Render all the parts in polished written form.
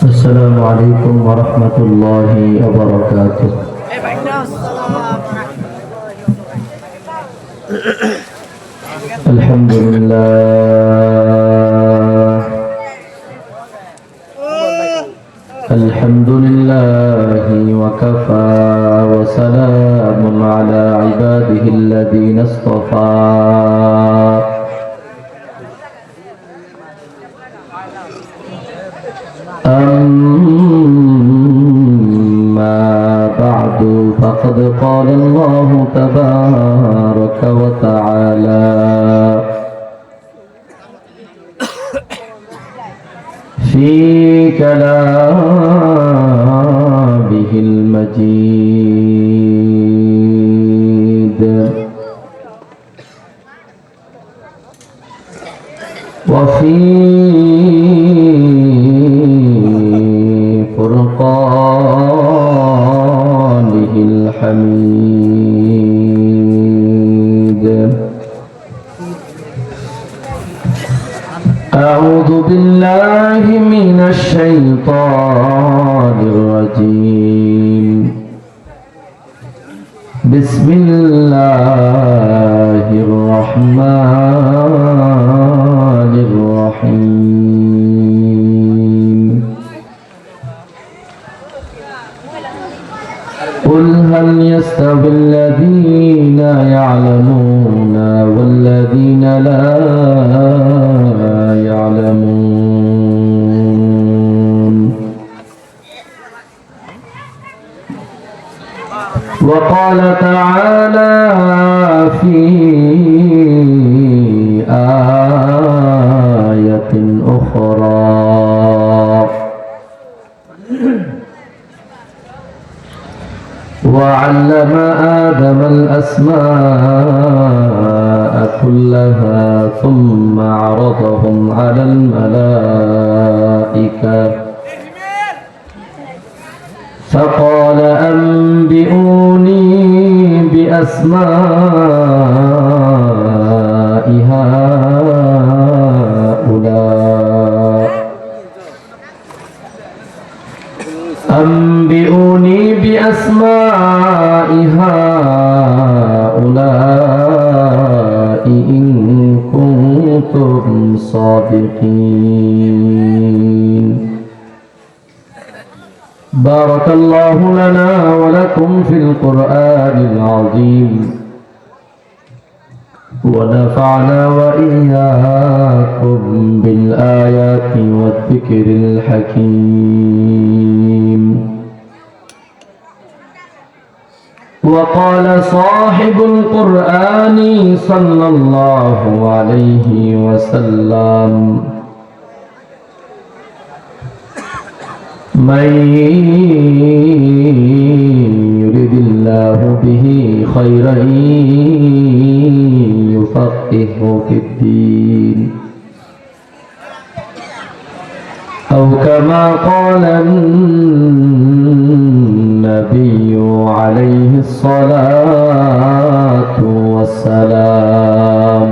السلام عليكم ورحمة الله وبركاته. الحمد لله الحمد لله وكفى وسلام على عباده الذين اصطفى. أما بعد فقد قال الله تبارك وتعالى في كلامه المجيد وفي فرقانه الحميد. أعوذ بالله من الشيطان الرجيم. بسم الله الرحمن الرحيم. قل هل يستوي الذين يعلمون والذين لا يعلمون. وقال تعالى في آية أخرى وعلم آدم الأسماء كلها ثم عرضهم على الملائكة فقال أنبئوني بأسماء هؤلاء أنبئوني بأسماء هؤلاء إن كنتم صادقين. بارك الله لنا ولكم في القرآن العظيم ونفعنا وإياكم بالآيات والذكر الحكيم. وقال صاحب القرآن صلى الله عليه وسلم من يرد الله به خيرا يفقهه في الدين أو كما قال النبي عليه الصلاة والسلام.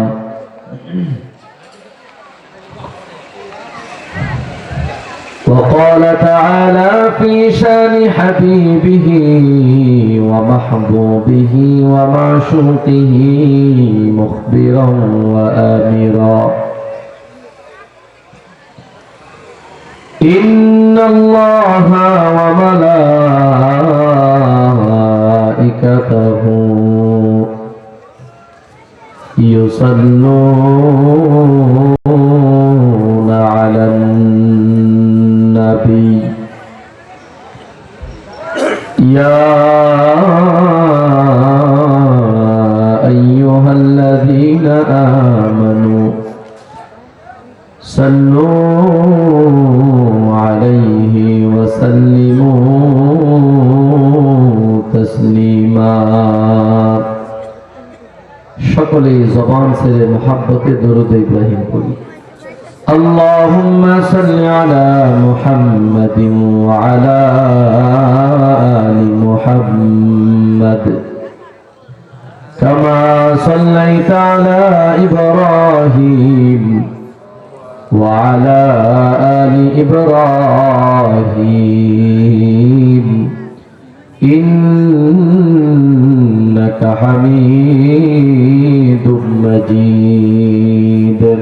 وقال تعالى في شان حبيبه ومحبوبه ومعشوقه مخبرا وآمرا إن الله وملائكته يصلون على النبي يا أيها الذين آمنوا صلوا عليه وسلموا تسليما. সকলে জবান ছেড়ে মুহাব্বতে দরুদ ইব্রাহিম পড়ি। اللهم صل على محمد وعلى آل محمد كما صليت على إبراهيم وعلى آل إبراهيم إنك حميد مجيد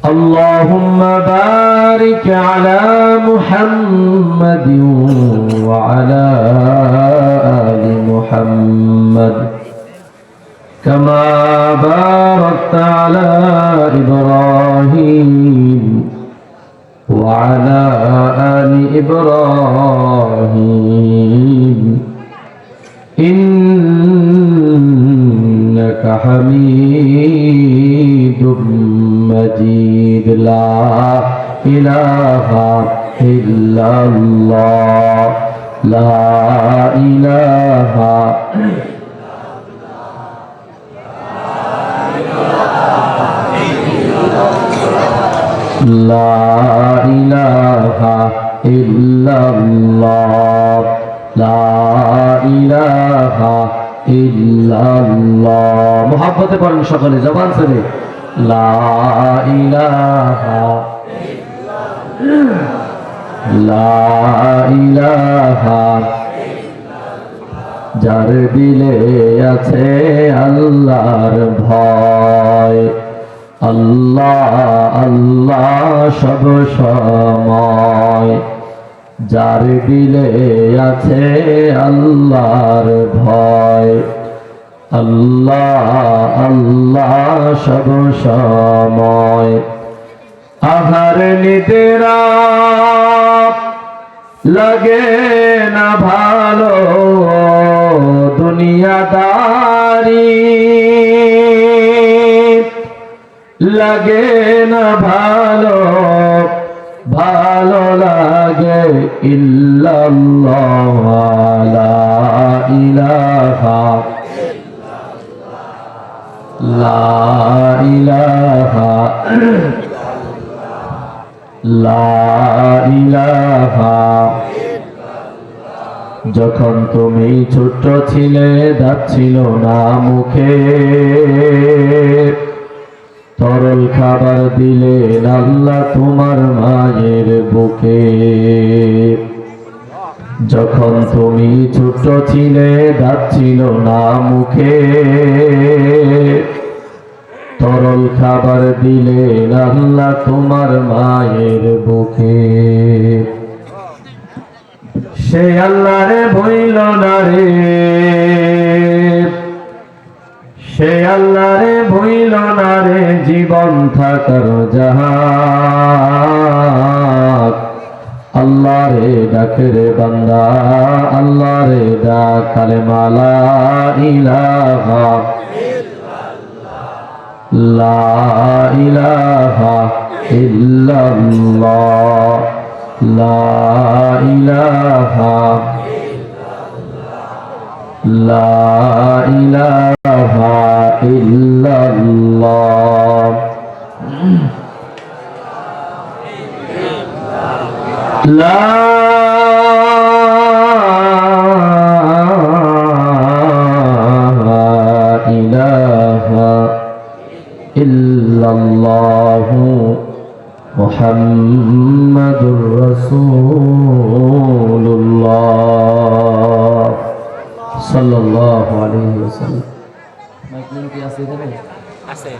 اللهم بارك على محمد وعلى آل محمد كما باركت على إبراهيم وعلى آل إبراهيم إنك حميد مجيد لا إله إلا الله لا إله لا إله إلا الله لا إله إلا الله محبت পড়েন সকলে জবান ছেড়ে লা ইলাহা লা ইলাহা যার দিলে আছে আল্লাহর ভয় আল্লাহ আল্লাহ সব সময় যার দিলে আছে আল্লাহর ভয় আল্লাহ আল্লাহ সব সময় আহার নিদেরা লাগে না ভালো দুনিয়াদারি লাগে না ভালো ভালো লাগে ইল্লাল্লাহ লা ইলাহা লা ইলাহা লা ইলাহা যখন তুমি ছোট ছিলে দাঁত ছিল না মুখে তরল খাবার দিলেন আল্লাহ তোমার মায়ের বুকে যখন তুমি ছোট ছিলে দাঁত ছিল না মুখে তরল খাবার দিলেন আল্লাহ তোমার মায়ের বুকে সে আল্লাহরে ভইল না রে সে আল্লাহরে ভইল না রে জীবন থাকার জাহান আল্লাহরে ডাকে রে বান্দা আল্লাহরে ডাক কালেমা লা ইলাহা লা ইলাহা ইল্লাল্লাহ লা ইলাহা লা ইলাহা ইল্লাল্লাহ লা ইলাহা ইল্লাল্লাহু মুহাম্মাদুর রাসূলুল্লাহ সাল্লাল্লাহু আলাইহি ওয়াসাল্লাম মাইক কি আছে এখানে আছে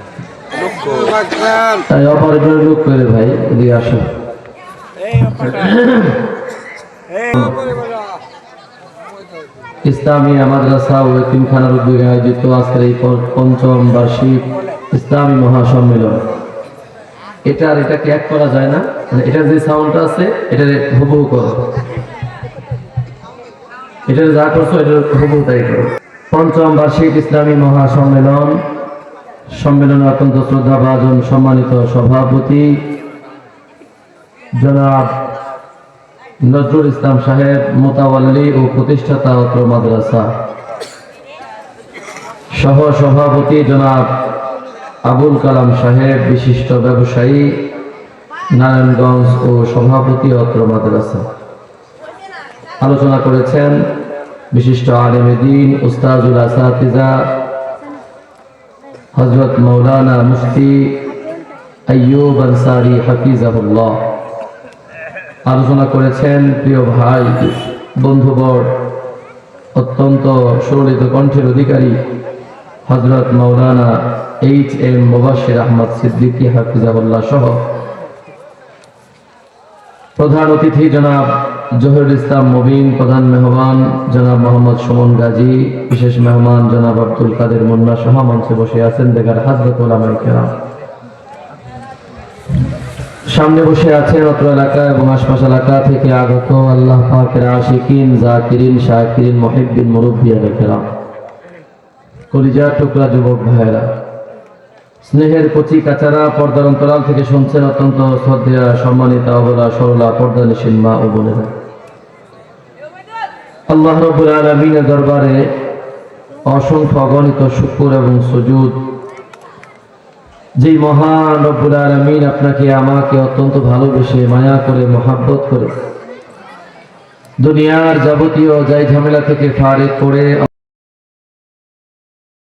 লোক রাখবেন তাই অপরজন লোক করে ভাই এদিকে আসো ইসলামিয়া মাদ্রাসা ও এতিমখানার উদ্যোগে আয়োজিত আজকের এই পঞ্চম বার্ষিক ইসলামী মহাসম্মেলন এটাকে এক করা যায় না মানে এটার যে সাউন্ডটা আছে এটার হুবহু করো এটার যা করছো এটার হুবহু তাই করো পঞ্চম বার্ষিক ইসলামী মহাসম্মেলন সম্মেলনে অত্যন্ত শ্রদ্ধাভাজন সম্মানিত সভাপতি জনাব নজরুল ইসলাম সাহেব মোতাওয়াল্লি ও প্রতিষ্ঠাতা অত্র মাদ্রাসা সহ সভাপতি জনাব আবুল কালাম সাহেব বিশিষ্ট ব্যবসায়ী নারায়ণগঞ্জ ও সভাপতি অত্র মাদ্রাসা আলোচনা করেছেন বিশিষ্ট আলেমে দ্বীন উস্তাজুল আসাতিজা হযরত মাওলানা মুফতি আইয়ুব আনসারী হাফিজাহুল্লাহ। আলোচনা করেছেন প্রিয় ভাই বন্ধুবর, অত্যন্ত সুললিত কণ্ঠের অধিকারী হযরত মাওলানা এইচ.এম. মুবাশশির আহমদ সিদ্দিকী হাফিজাহুল্লাহ সহ প্রধান অতিথি জনাব জহিরুল ইসলাম মুবিন, প্রধান মেহমান জনাব মোহাম্মদ সুমন গাজী, বিশেষ মেহমান জনাব আব্দুল কাদের মুন্না সহ মঞ্চে বসে আছেন বেগার হযরত উলামায়ে কেরাম। সামনে বসে আছেন অত্র এলাকা এবং আশপাশ এলাকা থেকে আগত আল্লাহ পাকের আশিকিন, জাকিরিন, শাকিরিন, মুহিব্বিন, মুরব্বিয়ানে কেরাম, কলিজার টুকরা যুবক ভাইয়েরা, স্নেহের কচি কাচারা, পর্দার অন্তরাল থেকে শুনছেন অত্যন্ত শ্রদ্ধেয়া সম্মানিতা অবলা সরলা পর্দানিশীন মা ও বোনেরা, আল্লাহ রাব্বুল আলামিনের দরবারে অসংখ্য অগণিত শুকর এবং সুজুদ। যেই মহান রব্বুল আলামিন আপনাকে আমাকে অত্যন্ত ভালোবেসে মায়া করে মহাব্বত করে দুনিয়ার যাবতীয় যাই ঝামেলা থেকে ফারেক করে